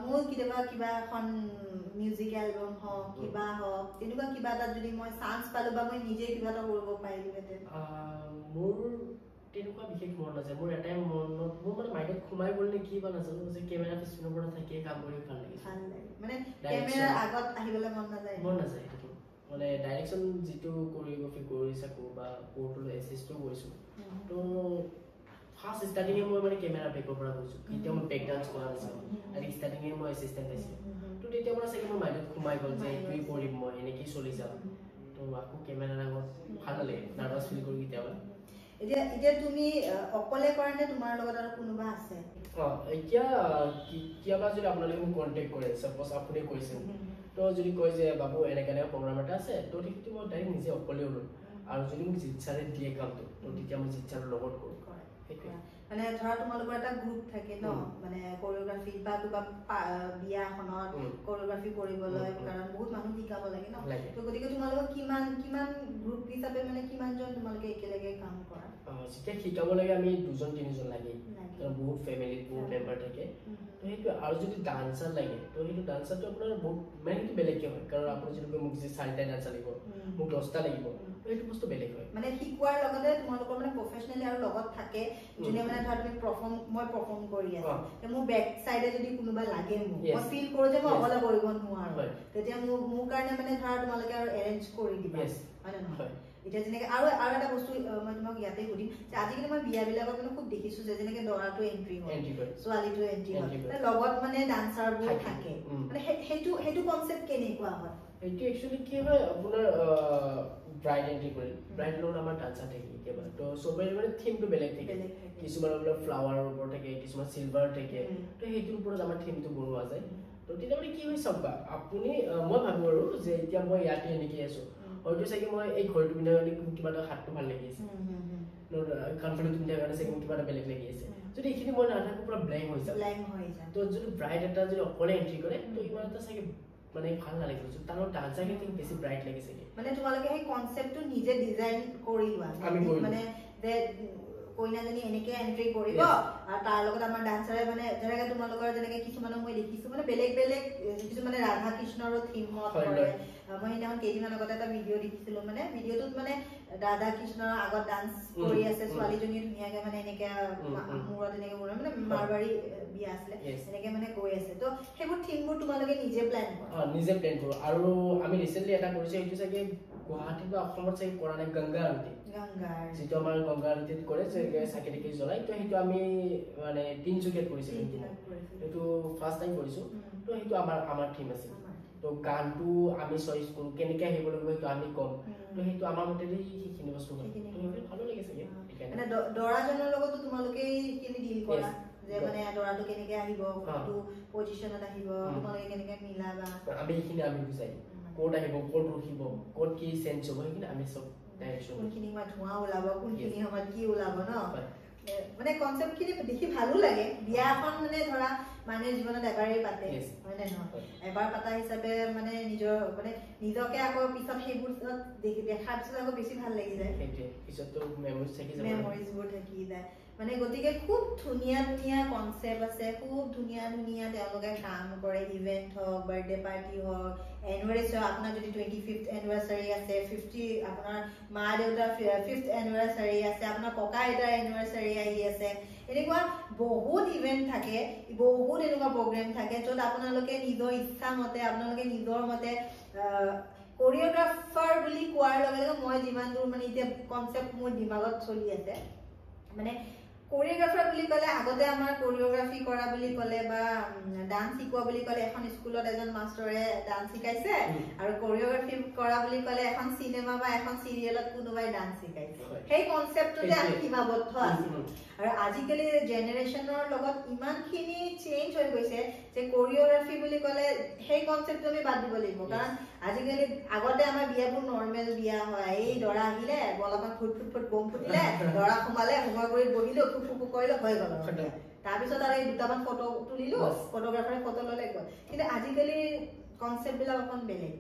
মোৰ কেতিয়াবা কিবা এখন মিউজিক এলবাম হওক কিবা হওক তেনেকুৱা কিবা এটা যদি মই চান্স পালোঁ বা মই নিজে কিবা এটা কৰিব পাৰিলোহেঁতেন মোৰ তেনেকুৱা বিশেষ মন নাযায় মোৰ এটাই মনত মোৰ মানে মাইণ্ডত সোমাই গ'ল নে কি বা নাজানো যে কেমেৰা পিছপিনৰ পৰা থাকিয়ে কাম কৰি ভাল লাগে মানে কেমেৰাৰ আগত আহিবলৈ মন নাযায় সেইটো মানে ডাইৰেকশ্যন যিটো কোৰিঅ'গ্ৰাফি কৰি থাকোঁ বা কোৰ্টলৈ এছিষ্টো কৰিছোঁ তো ফাৰ্ষ্ট ষ্টাৰ্টিঙে মই মানে কেমেৰা বেকৰ পৰা গৈছোঁ তেতিয়া মই বেক ডান্স কৰা নাছিলোঁ আৰু ষ্টাৰ্টিঙে মই এছিষ্টেণ্ট আছিলোঁ তো তেতিয়াৰ পৰা চাগে মোৰ মাইণ্ডত সোমাই গ'ল যে এইটোৱেই কৰিম মই এনেকেই চলি যাম তো আকৌ কেমেৰাৰ আগত ভাল নালাগে নাৰ্ভাছ ফিল কৰোঁ কেতিয়াবা এতিয়া তুমি অকলে কৰা নে তোমাৰ লগত আৰু কোনোবা আছে এতিয়া কেতিয়াবা যদি আপোনালোকে মোক কণ্টেক্ট কৰে চাপ'জ আপুনি কৈছে তো যদি কয় যে বাবু এনেকৈ প্ৰগ্ৰাম এটা আছে তো সেইটো মই ডাইৰেক্ট নিজে অকলেও ল'ম আৰু যদি মোক জিৎসাৰে দিয়ে কামটো তো তেতিয়া মই জিৎসাৰৰ লগত কৰোঁ সেইটোৱে মানে ধৰা তোমালোকৰ এটা গ্ৰুপ থাকে ন মানে কোৰিঅ'গ্ৰাফি বা কিবা বিয়াখনত কোৰিঅ'গ্ৰাফি কৰিবলৈ কাৰণ বহুত মানুহ শিকাব লাগে ন তো গতিকে তোমালোকৰ কিমান গ্ৰুপ হিচাপে মানে কিমানজন তোমালোকে একেলগে কাম কৰা যেতিয়া শিকাব লাগে আমি 2-3জন লাগে কাৰণ বহুত ফেমিলিত বহুত মেম্বাৰ থাকে তো সেইটো আৰু যদি ডান্সাৰ লাগে তো সেইটো ডান্সাৰটো আপোনাৰ বহুত মানে সেইটো বেলেগকৈ হয় কাৰণ আপুনি যেনেকৈ মোক যে 4টা ডান্সাৰ লাগিব মোক 10টা লাগিব সেইটো বস্তু বেলেগ হয় মানে শিকোৱাৰ লগতে তোমালোকৰ মানে প্ৰফেচনেলি আৰু লগত থাকে যোনে মানে ধৰা তুমি পাৰফৰ্ম কৰি আছা মোৰ বেক চাইডে যদি কোনোবা লাগে মোক মই ফিল কৰোঁ যে মই অকলে কৰিব নোৱাৰোঁ এতিয়া মোৰ কাৰণে মানে ধৰা তোমালোকে আৰু এৰেঞ্জ কৰি দিবা হয় নে নহয় এতিয়া যেনেকে আৰু এটা বস্তু মই তোমাক ইয়াতে সুধিম যে আজিকালি মই বিয়াবিলাকত মানে খুব দেখিছো যে যেনেকে দৰাটো এন্ট্ৰি হয় ছোৱালীটো এন্ট্ৰি হয় লগত মানে ডান্সাৰবোৰ থাকে মানে সেইটো কনচেপ্ট কেনেকুৱা হয় এইটো একচুয়ালি কি হয় আপোনাৰ ব্ৰাইড এন্ট্ৰি কৰে ব্ৰাইড লগত আমাৰ ডান্সাৰ থাকে কেতিয়াবা তো সবেই মানে থিমটো বেলেগ থাকে কিছুমান আপোনাৰ ফ্লাৱাৰৰ ওপৰত থাকে কিছুমান চিলভাৰ থাকে তো সেইটোৰ ওপৰত আমাৰ থিমটো বনোৱা যায় তো তেতিয়া মানে কি হয় চাবা আপুনি মই ভাবো আৰু যে এতিয়া মই ইয়াতে এনেকৈ আছো হয়তো চাগে মই এই ঘৰটো পিন্ধাৰ কাৰণে কিবা এটা হাতটো ভাল লাগি আছে কানফাৰটো পিন্ধাৰ কাৰণে চাগে কিবা এটা বেলেগ লাগি আছে যদি এইখিনি মই নাথাকো পুৰা ব্লেংক হৈ যায় তো যদি ব্ৰাইড এটা যদি অকলে এন্ট্ৰি কৰে তো ইমান এটা চাগে মানে ভাল নালাগিব তাৰ ডান্সাৰ কিন্তু বেছি ব্ৰাইট লাগিছে মানে তোমালোকে সেই কনসেপ্টটো নিজে ডিজাইন কৰি লোৱা মানে যে কইনাজনী এনেকে এন্ট্ৰি কৰিব আৰু তাৰ লগত আমাৰ ডান্সাৰে মানে যেনেকে তোমালোকৰ যেনেকে কিছুমানক মই দেখিছো মানে বেলেগ কিছুমানে ৰাধা কৃষ্ণৰো থিমত কৰে মই সেইদিনাখন কেইদিনমান আগতে এটা ভিডিঅ' দেখিছিলো মানে ভিডিঅ'টোত মানে ৰাধা কৃষ্ণৰ আগত ডান্স কৰি আছে ছোৱালীজনী ধুনীয়াকে মানে এনেকে মূৰত এনেকে মানে মাৰবাৰী বিয়া আছিলে এনেকে মানে গৈ আছে তো সেইবোৰ থিমবোৰ তোমালোকে নিজে প্লেন কৰা নিজে প্লেন কৰো আৰু আমি ৰিসেন্টলি এটা কৰিছো এইটো চাগে গুৱাহাটী বা অসমত চাগে কৰা নাই গংগা আৰতি যেটো আমাৰ গংগা আৰতিত কৰে যে চাকি দেখি জ্বলাই তো সেইটো আমি মানে তিনচুকীয়াত কৰিছো এইটো ফাৰ্স্ট টাইম কৰিছো তো সেইটো আমাৰ থিম আছে তো গানটো আমি চইচ কৰো কেনেকে আহিব লাগিব সেইটো আমি কম তো সেইটো আমাৰ মতেদি সেইখিনি বস্তু হয় তো ভালো লাগিছে মানে দৰাজনৰ লগতো তোমালোকে কিনি ডিল কৰা যে মানে দৰাটো কেনেকে আহিব কোনটো পজিশনত আহিব তোমালোকে কেনেকে মিলাবা আমি এইখিনি আমি বুজাই কোড আহিব কোড ৰখিব কোড কি চেঞ্জ হ'ব সেইখিনি আমি সব ডাইৰেকশন কোনখিনি মা ধোঁৱা ওলাব কোনখিনি সময়ত কি ওলাব ন মানে কনসেপ্ট খিনি দেখি ভালো লাগে বিয়াখন মানে ধৰা মানে জীৱনত এবাৰেই পাতে হয় নে নহয় এবাৰ পাতা হিচাপে মানে নিজকে আকৌ পিছত সেইবোৰ দেখাৰ পিছত আকৌ বেছি ভাল লাগি যায় পিছতো মেমৰিজবোৰ থাকি যায় মানে গতিকে খুব ধুনীয়া কনসেপ্ট আছে খুব ধুনীয়া তেওঁলোকে কাম কৰে ইভেন্ট হওক বাৰ্থডে পাৰ্টি হওক এনিভাৰ্সাৰী আপোনাৰ যদি 25th এনিভাৰ্সাৰী আছে 50 আপোনাৰ মা দেউতাৰ 5th এনিভাৰ্সাৰী আছে আপোনাৰ ককা আইতাৰ এনিভাৰ্সাৰী আহি আছে এনেকুৱা বহুত ইভেন্ট থাকে বহুত এনেকুৱা প্ৰগ্ৰাম থাকে য'ত আপোনালোকে নিজৰ ইচ্ছা মতে আপোনালোকে নিজৰ মতে কোৰিওগ্ৰাফাৰ বুলি কোৱাৰ লগে মই যিমান দূৰ মানে এতিয়া কনসেপ্ট মোৰ দিমাগত চলি আছে মানে কোৰিওগ্ৰাফাৰ বুলি ক'লে আগতে আমাৰ কোৰিওগ্ৰাফি কৰা বুলি ক'লে বা ডান্স শিকোৱা বুলি ক'লে এখন স্কুলত এজন মাষ্টৰে ডান্স শিকাইছে আৰু কোৰিওগ্ৰাফি কৰা বুলি ক'লে এখন সিনেমা বা এখন সিৰিয়েলত কোনোবাই ডান্স শিকাইছে সেই কনসেপ্টটোতে আমি সীমাবদ্ধ আছিলোঁ আৰু আজিকালি জেনেৰেশ্যনৰ লগত ইমানখিনি চেঞ্জ হৈ গৈছে যে কোৰিওগ্ৰাফি বুলি ক'লে সেই কনসেপ্টটো আমি বাদ দিব লাগিব কাৰণ আজিকালি আগতে আমাৰ বিয়াবোৰ নৰ্মেল বিয়া হয় এই দৰা আহিলে বলমান ফুট বম ফুটিলে দৰা সোমালে সোমাগুৰিত বহিলো ফুফু কৰিলে হৈ গ'ল তাৰপিছত আৰু এই দুটামান ফটো তুলিলো ফটোগ্ৰাফাৰে ফটো ল'লে গ'ল কিন্তু আজিকালি কনসেপ্ট বিলাক অকন বেলেগ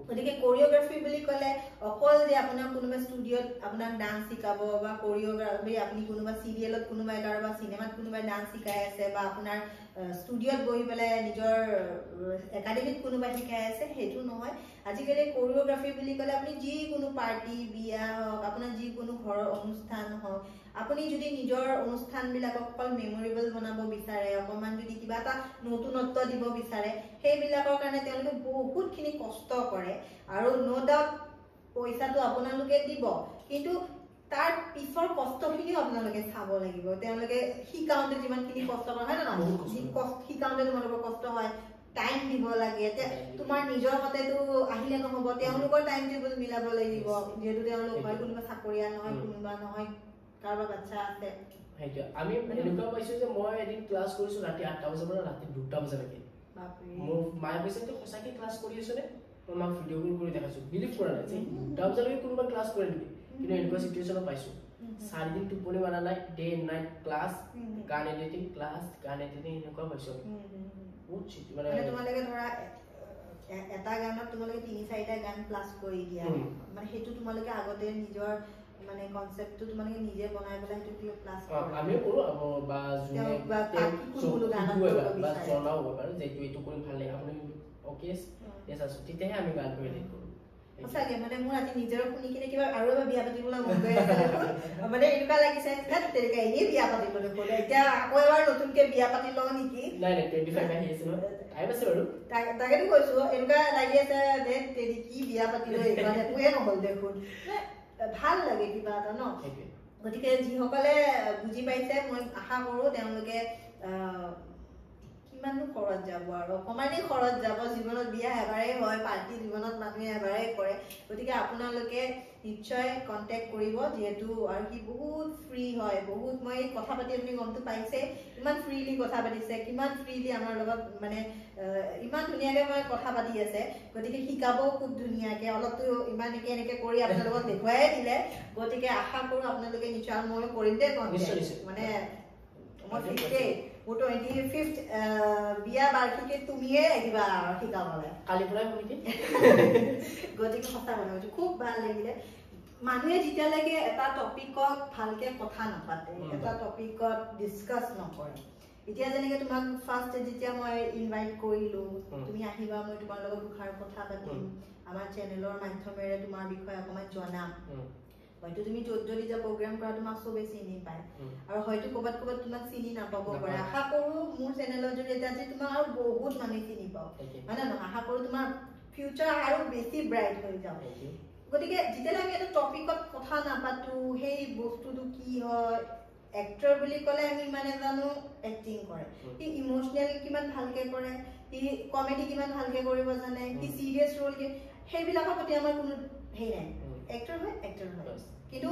গতিকে কোৰিওগ্ৰাফি বুলি ক'লে অকল যে আপোনাৰ কোনোবা ষ্টুডিঅ'ত আপোনাক ডান্স শিকাব বা কোৰিওগ্ৰাফি আপুনি কোনোবা চিৰিয়েলত কোনোবাই কাৰোবাৰ চিনেমাত কোনোবাই ডান্স শিকাই আছে বা আপোনাৰ ষ্টুডিঅ'ত বহি পেলাই নিজৰ একাডেমিত কোনোবাই শিকাই আছে সেইটো নহয় আজিকালি কোৰিওগ্ৰাফি বুলি ক'লে আপুনি যিকোনো পাৰ্টি বিয়া হওক আপোনাৰ যিকোনো ঘৰৰ অনুষ্ঠান হওক আপুনি যদি নিজৰ অনুষ্ঠানবিলাকক অকল মেমৰেবল বনাব বিচাৰে অকমান যদি কিবা এটা নতুনত্ব দিব বিচাৰে সেইবিলাকৰ কাৰণে তেওঁলোকে বহুতখিনি কষ্ট কৰে আৰু নো ডাউট পইচাটো আপোনালোকে দিব কিন্তু তাৰ পিছৰ কষ্টখিনিও আপোনালোকে চাব লাগিব তেওঁলোকে শিকাওঁতে যিমানখিনি কষ্ট কৰে হয় নহয় শিকাওঁতে তোমালোকৰ কষ্ট হয় টাইম দিব লাগে তোমাৰ নিজৰ মতেতো আহিলে নহ'ব তেওঁলোকৰ টাইম টেবুল মিলাব লাগিব যিহেতু তেওঁলোক হয় কোনোবা চাকৰিয়া নহয় কোনোবা নহয় কাৰোবাৰ বাচ্চা আছে সেইটো আমি এনেকুৱা পাইছো যে মই এদিন ক্লাছ কৰিছো ৰাতি 8টা বজাৰ পৰা ৰাতি 2টা বজালৈকে মোৰ মায়ে কৈছে যে সঁচাকৈ ক্লাছ কৰি আছো নে মই মাক ভিডিঅ' কল কৰি দেখাইছো বিলিভ কৰা নাই যে 2টা বজালৈকে কোনোবা ক্লাছ কৰে নেকি কিন্তু এনেকুৱা চিটুৱেশ্যনত পাইছো 4 দিন টোপনি মাৰা নাই ডে নাইট ক্লাছ গান এডিটিং এনেকুৱা পাইছো বহুত মানে তোমালোকে ধৰা এটা গানত তোমালোকে 3-4টা গান প্লাস কৰি দিয়া মানে সেইটো তোমালোকে আগতে নিজৰ মানে কনসেপ্টটো তোমালোকে নিজে বনাই পেলাই সেইটো কি প্লাস আমি কৰো বা জুনে বা কোনটো গান বা জনাও বাৰু যে এইটো কৰি ভাল লাগে আপুনি ওকে এস আছে তেতিয়াহে আমি গান কৰি এডিট কৰো সঁচাকে মানে মোৰ আজি নিজৰ শুনি কিনে কিবা আৰু এবাৰ বিয়া পাতিবলৈ মন গৈ আছে মানে এনেকুৱা লাগিছে তেনেকে এনেই বিয়া পাতিব দেখোন এতিয়া আকৌ এবাৰ নতুনকে বিয়া পাতি লওঁ নেকি নাই 25 আহি আছে টাইম আছে বাৰু তাকেতো কৈছো এনেকুৱা লাগি আছে যে তেৰি কি বিয়া পাতিলো এইবাৰ একোৱে নহ'ল দেখোন ভাল লাগে কিবা এটা ন গতিকে যিসকলে বুজি পাইছে মই আশা কৰো তেওঁলোকে কিমানো খৰচ যাব আৰু অকমানেই খৰচ যাব জীৱনত বিয়া এবাৰেই হয় পাৰ্টি জীৱনত মানুহে এবাৰেই কৰে গতিকে আপোনালোকে নিশ্চয় কণ্টেক্ট কৰিব যিহেতু আৰু কি বহুত ফ্ৰী হয় বহুত মই কথা পাতি আপুনি গমটো পাইছে ইমান ফ্ৰীলি কথা পাতিছে কিমান ফ্ৰীলি আমাৰ লগত মানে ইমান ধুনীয়াকে মই কথা পাতি আছে গতিকে শিকাবও খুব ধুনীয়াকে অলপতো ইমান এনেকে কৰি আপোনালোকক দেখুৱাই দিলে গতিকে আশা কৰো আপোনালোকে নিশ্চয় ময়ো কৰিম দে মানে মই ফিফ্টে মোৰ 25th বিয়া বাৰ্ষিকী তুমিয়ে আহিবা শিকাবলৈ কালি পৰাই শুনিবি গতিকে সঁচা কথা খুব ভাল লাগিলে মানুহে যেতিয়ালৈকে এটা টপিকত ভালকে কথা নাপাতে এটা টপিকত ডিছকাছ নকৰে এতিয়া যেনেকে তোমাক ফাৰ্ষ্ট যেতিয়া মই ইনভাইট কৰিলো তুমি আহিবা মই তোমাৰ লগত দুখাৰ কথা পাতিম আমাৰ চেনেলৰ মাধ্যমেৰে তোমাৰ বিষয়ে অকণমান জনাম হয়তো তুমি যদি যা প্ৰগ্ৰাম কৰা তোমাক চবেই চিনি পায় আৰু হয়তো ক'ৰবাত তোমাক চিনি নাপাব পাৰে আশা কৰো মোৰ চেনেলৰ জৰিয়তে আজি তোমাক আৰু বহুত মানুহে চিনি পাওঁ হয় নে নহয় আশা কৰো তোমাৰ ফিউচাৰ আৰু বেছি ব্ৰাইট হৈ যাওক গতিকে যেতিয়ালৈ আমি এটা টপিকত কথা নাপাতো সেই বস্তুটো কি হয় এক্টৰ বুলি ক'লে আমি ইমানে জানো এক্টিং কৰে সি ইমোচনেল কিমান ভালকে কৰে সি কমেডি কিমান ভালকে কৰিব জানে সি চিৰিয়াছ ৰোল সেইবিলাকৰ প্ৰতি আমাৰ কোনো হেৰি নাই এক্টৰ হয় কিন্তু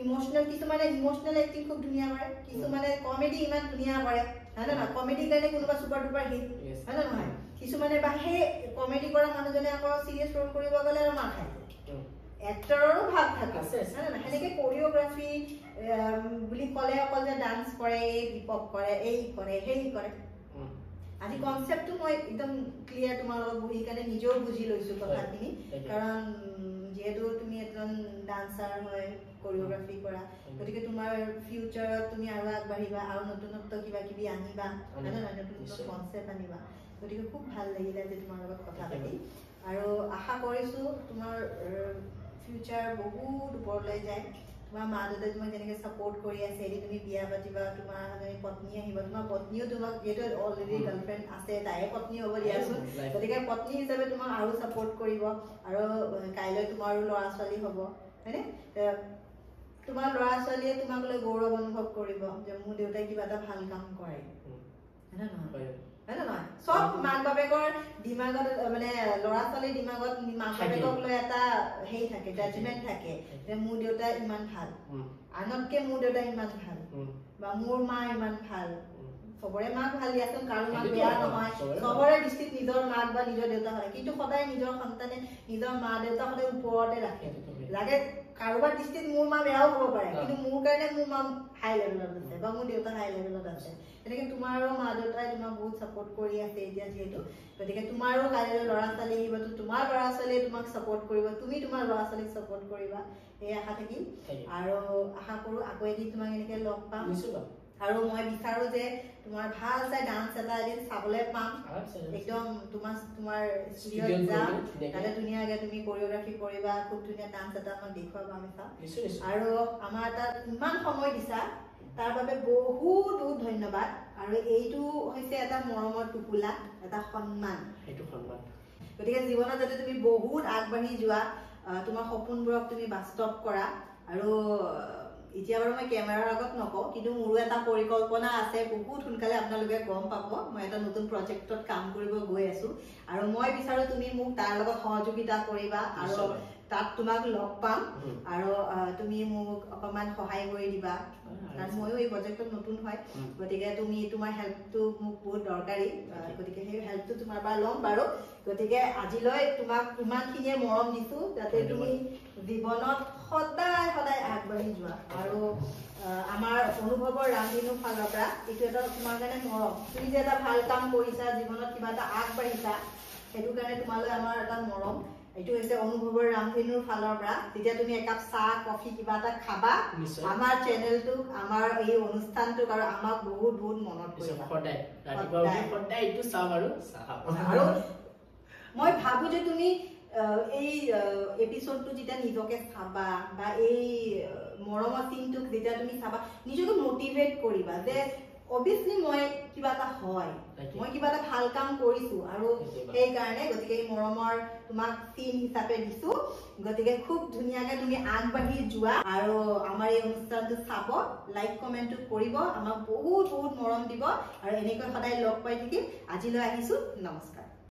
ইমোচনেল কিছুমানে ইমোচনেল এক্টিং খুব ধুনীয়া কৰে কিছুমানে কমেডি ইমান ধুনীয়া কৰে হয় নে নহয় কমেডি কাৰণে কোনোবা ছুপাৰ ডুপাৰ হিট হয় নে নহয় কিছুমানে বা সেই কমেডি কৰা মানুহজনে আকৌ চিৰিয়াছ ৰোল কৰিব গ'লে আৰু মাৰ খায় এক্টৰৰো ভাগ থাকে হয় নে সেনেকে কোৰিঅ'গ্ৰাফি বুলি ক'লে অকল যে ডান্স কৰে হিপ হপ কৰে এই কৰে সেই কৰে আজি কনচেপ্টটো মই একদম ক্লিয়াৰ তোমাৰ লগত বহি কাৰণে নিজেও বুজি লৈছো কথাখিনি কাৰণ যেহেতু তুমি এজন ডান্সাৰ হয় কোৰিঅ'গ্ৰাফি কৰা গতিকে তোমাৰ ফিউচাৰত তুমি আৰু আগবাঢ়িবা আৰু নতুনত্ব কিবা কিবি আনিবা নতুন কনচেপ্ট আনিবা গতিকে খুব ভাল লাগিলে যে তোমাৰ লগত কথা পাতি আৰু আশা কৰিছো তোমাৰ ফিউচাৰ বহুত ওপৰলৈ যায় তোমাৰ মা দেউতাই তোমাক যেনেকৈ ছাপোৰ্ট কৰি আছে এদিন তুমি বিয়া পাতিবা তোমাৰ এজনী পত্নী আহিব তোমাৰ পত্নীও তোমাক যিহেতু অলৰেডি গাৰ্লফ্ৰেণ্ড আছে তাইয়ে পত্নী হ'ব দিয়াচোন গতিকে পত্নী হিচাপে তোমাক আৰু ছাপোৰ্ট কৰিব আৰু কাইলৈ তোমাৰো ল'ৰা ছোৱালী হ'ব হয়নে তোমাৰ ল'ৰা ছোৱালীয়ে তোমাক লৈ গৌৰৱ অনুভৱ কৰিব যে মোৰ দেউতাই কিবা এটা ভাল কাম কৰে হয়নে নহয় হয় নে নহয় চব মাক বাপেকৰ দিমাগত মানে ল'ৰা ছোৱালীৰ দিমাগত মাক বাপেকক লৈ এটা হেৰি থাকে জাজমেণ্ট থাকে যে মোৰ দেউতা ইমান ভাল আনতকে মোৰ দেউতা ইমান ভাল বা মোৰ মা ইমান ভাল চবৰে মাক ভাল দিয়াচোন কাৰো মাক বেয়া নহয় চবৰে দৃষ্টিত নিজৰ মাক বা নিজৰ দেউতা হয় কিন্তু সদায় নিজৰ সন্তানে নিজৰ মা দেউতা সদায় ওপৰতে ৰাখে লাগে কাৰোবাৰ দৃষ্টিত মোৰ মা বেয়াও হ'ব পাৰে কিন্তু মোৰ কাৰণে মোৰ মা হাই লেভেলত আছে বা মোৰ দেউতা হাই লেভেলত আছে তেনেকে তোমাৰো মা দেউতাই তোমাক বহুত ছাপোৰ্ট কৰি আছে এতিয়া যিহেতু গতিকে তোমাৰো কাইলৈ ল'ৰা ছোৱালী আহিবতো তোমাৰ ল'ৰা ছোৱালীয়ে তোমাক ছাপোৰ্ট কৰিব তুমি তোমাৰ ল'ৰা ছোৱালীক ছাপোৰ্ট কৰিবা এই আশা থাকিল আৰু আশা কৰো আকৌ এদিন তোমাক এনেকে লগ পাম আৰু মই বিচাৰো যে তোমাৰ ভাল চাই ডান্স এটা এদিন চাবলৈ পাম একদম তোমাৰ ষ্টুডিঅ'ত যাম তাতে ধুনীয়াকৈ তুমি কোৰিঅ'গ্ৰাফি কৰিবা খুব ধুনীয়া ডান্স এটা আমাক দেখুৱাবা আমি চাম আৰু আমাৰ এটা ইমান সময় দিছা তাৰ বাবে বহুত বহুত ধন্যবাদ আৰু এইটো হৈছে এটা মৰমৰ টোপোলা এটা সন্মান গতিকে জীৱনত যাতে তুমি বহুত আগবাঢ়ি যোৱা তোমাৰ সপোনবোৰক তুমি বাস্তৱ কৰা আৰু এতিয়া বাৰু মই কেমেৰাৰ আগত নকওঁ কিন্তু মোৰো এটা পৰিকল্পনা আছে বহুত সোনকালে আপোনালোকে গম পাব মই এটা নতুন প্ৰজেক্টত কাম কৰিব গৈ আছো আৰু মই বিচাৰো তুমি মোক তাৰ লগত সহযোগিতা কৰিবা আৰু তাত তোমাক লগ পাম আৰু তুমি মোক অকমান সহায় কৰি দিবা কাৰণ ময়ো এই প্ৰজেক্টত নতুন হয় গতিকে তুমি তোমাৰ হেল্পটো মোক বহুত দৰকাৰী গতিকে সেই হেল্পটো তোমাৰ পৰা ল'ম বাৰু গতিকে আজিলৈ তোমাক ইমানখিনিয়ে মৰম দিছো যাতে তুমি জীৱনত সদায় সদায় আগবাঢ়ি যোৱা আৰু আমাৰ অনুভৱৰ ৰামধেনুৰ ফালৰ পৰা এইটো এটা তোমাৰ কাৰণে মৰম তুমি যে এটা ভাল কাম কৰিছা জীৱনত কিবা এটা আগবাঢ়িছা সেইটো কাৰণে তোমালৈ আমাৰ এটা মৰম এইটো হৈছে অনুভৱৰ ৰামধেনুৰ ফালৰ পৰা যেতিয়া তুমি একাপ চাহ কফি কিবা এটা খাবা আমাৰ চেনেলটোক আমাৰ এই অনুষ্ঠানটোক আৰু আমাক বহুত বহুত মনত কৰিবা সদায় এইটো চাম আৰু মই ভাবো যে তুমি এই এপিসোডটো যেতিয়া নিজকে চাবা বা এই মৰমৰ চিনটোক যেতিয়া তুমি চাবা নিজকে মোটিভেট কৰিবা যে obviously মই কিবা এটা হয় মই কিবা এটা ভাল কাম কৰিছো আৰু এই কাৰণে গতিকে এই মৰমৰ তোমাক চিন হিচাপে দিছো গতিকে খুব ধুনিয়াকে তুমি আগবাঢ়ি যোৱা আৰু আমাৰ এই অনুষ্ঠানটো চাব লাইক কমেন্ট কৰিব আমাক বহুত বহুত মৰম দিব আৰু এনেকৈ সদায় লগ পাই থাকিম আজিলৈ আহিছো নমস্কাৰ